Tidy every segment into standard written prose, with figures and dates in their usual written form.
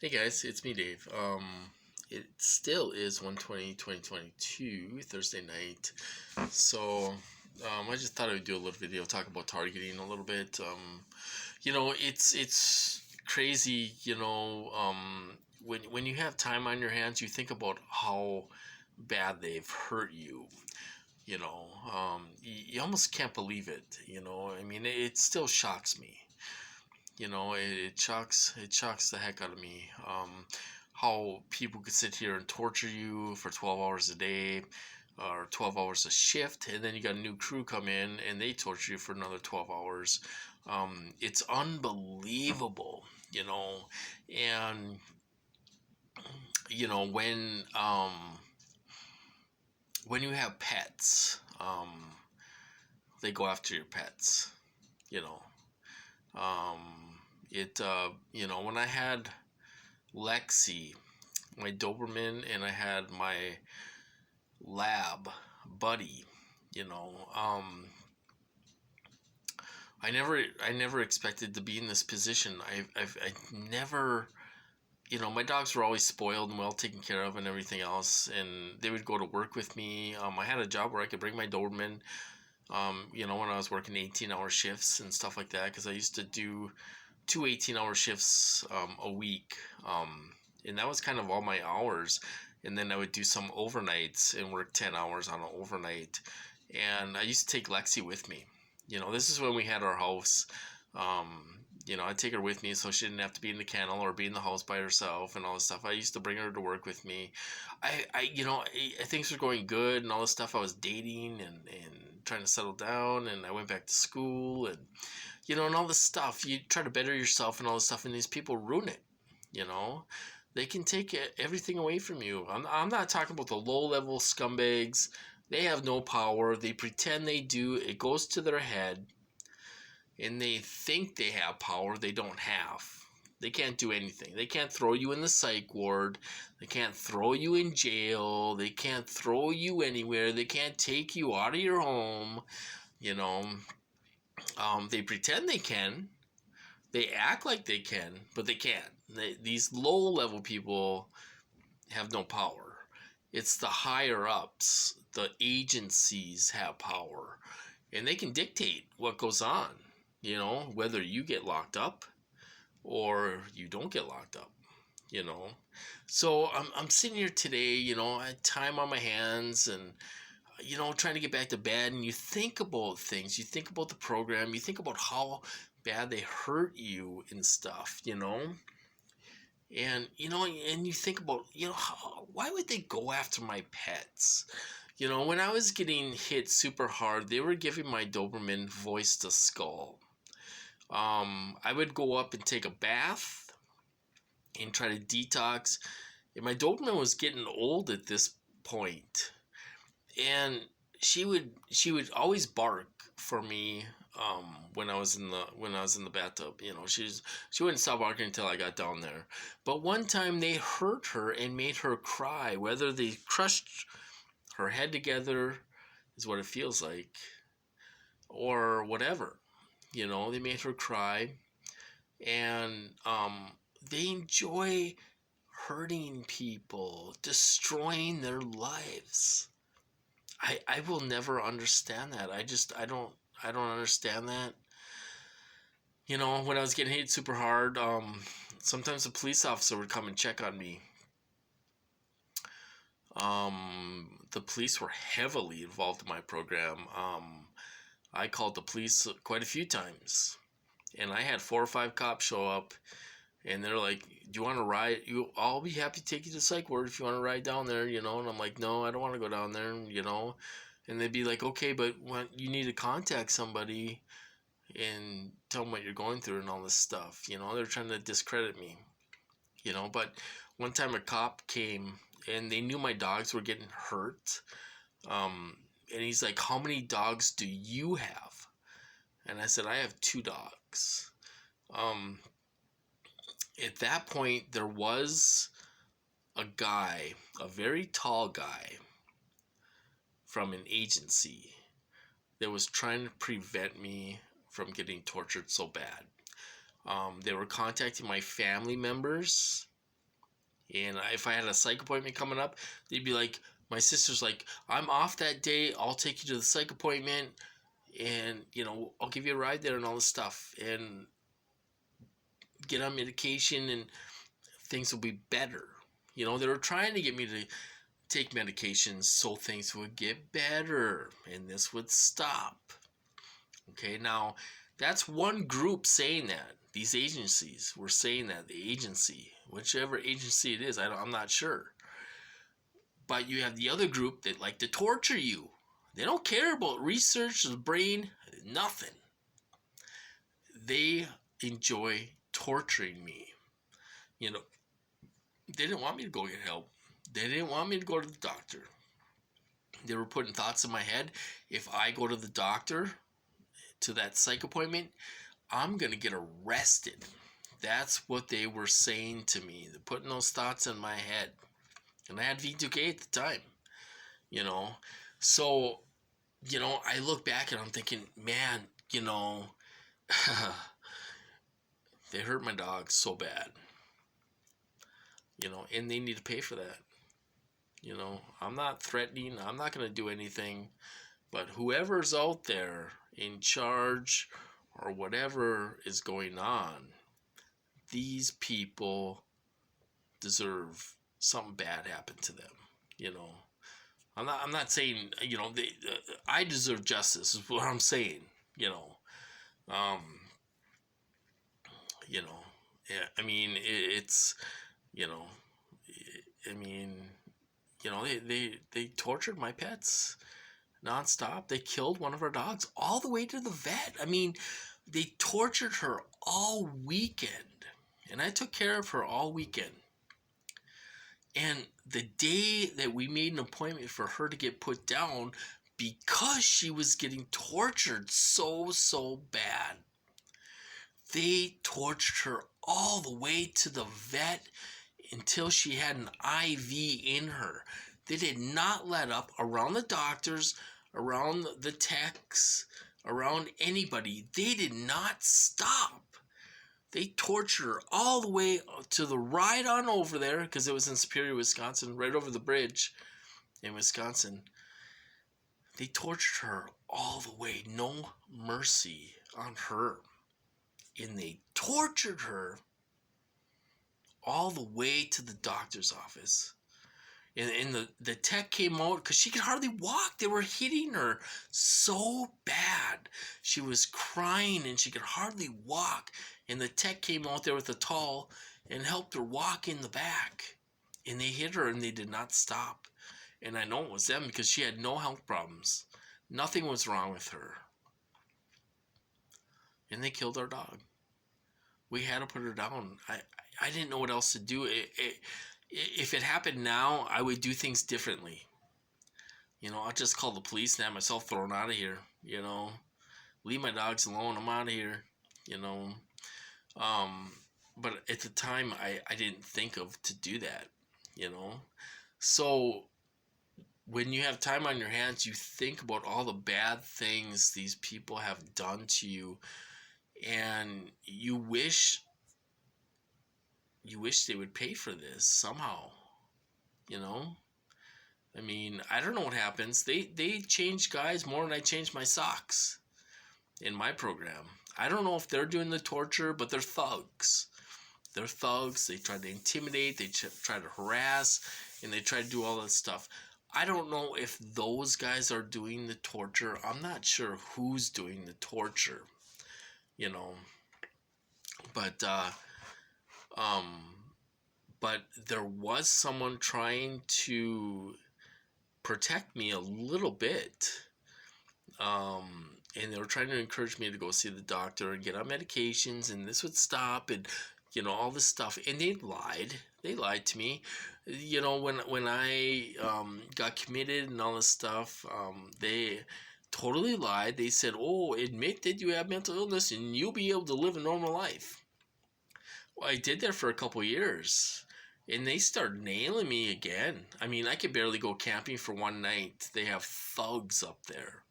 Hey guys, it's me, Dave. It still is 1/20/2022, Thursday night. So, I just thought I would do a little video, talk about targeting a little bit. It's crazy, when you have time on your hands, you think about how bad they've hurt you. You almost can't believe it. I mean, it still shocks me. It shocks the heck out of me. How people could sit here and torture you for 12 hours a day or 12 hours a shift, and then you got a new crew come in and they torture you for another 12 hours. It's unbelievable, and you know when you have pets, they go after your pets. You know, um, when I had Lexi, my Doberman, and I had my lab buddy. You know, I never expected to be in this position. I never, my dogs were always spoiled and well taken care of and everything else, and they would go to work with me. I had a job where I could bring my Doberman. When I was working 18-hour shifts and stuff like that, because I used to do two 18-hour shifts a week. And that was kind of all my hours. And then I would do some overnights and work 10 hours on an overnight. And I used to take Lexi with me. This is when we had our house. I'd take her with me so she didn't have to be in the kennel or be in the house by herself and all this stuff. I used to bring her to work with me. Things were going good and all this stuff. I was dating and trying to settle down, and I went back to school, and all this stuff. You try to better yourself and all this stuff, and these people ruin it. You know, they can take everything away from you. I'm not talking about the low level scumbags. They have no power. They pretend they do. It goes to their head, and they think they have power they don't have. They can't do anything. They can't throw you in the psych ward. They can't throw you in jail. They can't throw you anywhere. They can't take you out of your home. You know, they pretend they can. They act like they can, but they can't. These low level people have no power. It's the higher ups, the agencies have power, and they can dictate what goes on, whether you get locked up or you don't get locked up, you know. So I'm sitting here today, I had time on my hands and, trying to get back to bed, and you think about things, you think about the program, you think about how bad they hurt you and stuff, and you think about, why would they go after my pets? When I was getting hit super hard, they were giving my Doberman voice to skull. I would go up and take a bath and try to detox. And my Doberman was getting old at this point, and she would always bark for me when I was in the bathtub. She wouldn't stop barking until I got down there. But one time they hurt her and made her cry. Whether they crushed her head together is what it feels like, or whatever. They made her cry, and they enjoy hurting people, destroying their lives. I will never understand that. I don't understand that. When I was getting hit super hard, sometimes a police officer would come and check on me. The police were heavily involved in my program. I called the police quite a few times, and I had 4 or 5 cops show up, and they're like, "Do you want to ride? I'll be happy to take you to psych ward if you want to ride down there." And I'm like, "No, I don't want to go down there." And they'd be like, "Okay, but when you need to contact somebody and tell them what you're going through and all this stuff." They're trying to discredit me. But one time a cop came and they knew my dogs were getting hurt. And he's like, "How many dogs do you have?" And I said, "I have 2 dogs." Um, at that point, there was a guy, a very tall guy from an agency that was trying to prevent me from getting tortured so bad. They were contacting my family members And if I had a psych appointment coming up, they'd be like, my sister's like, I'm off that day. I'll take you to the psych appointment, and I'll give you a ride there and all this stuff, and get on medication, and things will be better. They were trying to get me to take medications so things would get better and this would stop. Okay, now that's one group saying that. These agencies were saying that. The agency, whichever agency it is, I'm not sure. But you have the other group that like to torture you. They don't care about research, the brain, nothing. They enjoy torturing me. They didn't want me to go get help. They didn't want me to go to the doctor. They were putting thoughts in my head. If I go to the doctor, to that psych appointment, I'm going to get arrested. That's what they were saying to me. They're putting those thoughts in my head. And I had V2K at the time. So, I look back and I'm thinking, man, they hurt my dog so bad. And they need to pay for that. I'm not threatening. I'm not going to do anything. But whoever's out there in charge or whatever is going on, these people deserve something bad happen to them. I'm not saying I deserve justice is what I'm saying. Um, yeah. I mean, it's I mean, they tortured my pets nonstop. They killed one of our dogs all the way to the vet. I mean, they tortured her all weekend, and I took care of her all weekend. And the day that we made an appointment for her to get put down, because she was getting tortured so bad, they tortured her all the way to the vet until she had an IV in her. They did not let up around the doctors, around the techs, around anybody. They did not stop. They tortured her all the way to the ride on over there, because it was in Superior, Wisconsin, right over the bridge in Wisconsin. They tortured her all the way, no mercy on her. And they tortured her all the way to the doctor's office. And the tech came out because she could hardly walk. They were hitting her so bad. She was crying and she could hardly walk. And the tech came out there with a towel and helped her walk in the back. And they hit her and they did not stop. And I know it was them because she had no health problems. Nothing was wrong with her. And they killed our dog. We had to put her down. I didn't know what else to do. If it happened now, I would do things differently. I'll just call the police and have myself thrown out of here. Leave my dogs alone. I'm out of here. But at the time, I didn't think of to do that. So when you have time on your hands, you think about all the bad things these people have done to you, and you wish they would pay for this somehow. I mean, I don't know what happens. They change guys more than I change my socks in my program. I don't know if they're doing the torture, but they're thugs. They're thugs. They try to intimidate. They try to harass, and they try to do all that stuff. I don't know if those guys are doing the torture. I'm not sure who's doing the torture. But but there was someone trying to protect me a little bit. And they were trying to encourage me to go see the doctor and get on medications, and this would stop, and all this stuff. And they lied to me. When I got committed and all this stuff, they totally lied. They said, oh, admit that you have mental illness and you'll be able to live a normal life. Well, I did that for a couple years, and they started nailing me again. I mean, I could barely go camping for one night. They have thugs up there,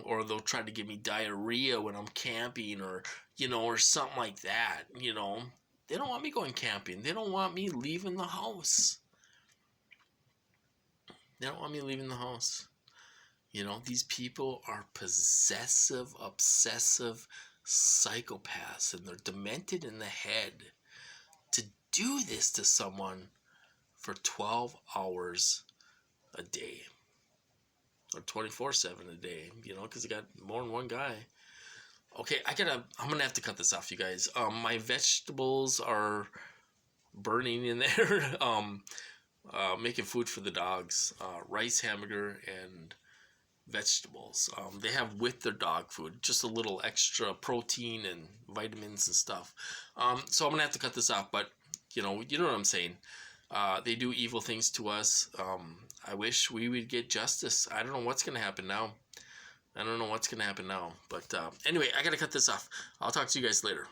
or they'll try to give me diarrhea when I'm camping, or something like that, They don't want me going camping. They don't want me leaving the house. They don't want me leaving the house. You know, these people are possessive, obsessive psychopaths, and they're demented in the head to do this to someone for 12 hours a day or 24/7 a day, you know, because they got more than one guy. Okay, I'm gonna have to cut this off, you guys. My vegetables are burning in there. Making food for the dogs, rice, hamburger, and vegetables. They have with their dog food just a little extra protein and vitamins and stuff. So I'm gonna have to cut this off, but you know what I'm saying. They do evil things to us. I wish we would get justice. I don't know what's gonna happen now. But anyway, I gotta cut this off. I'll talk to you guys later.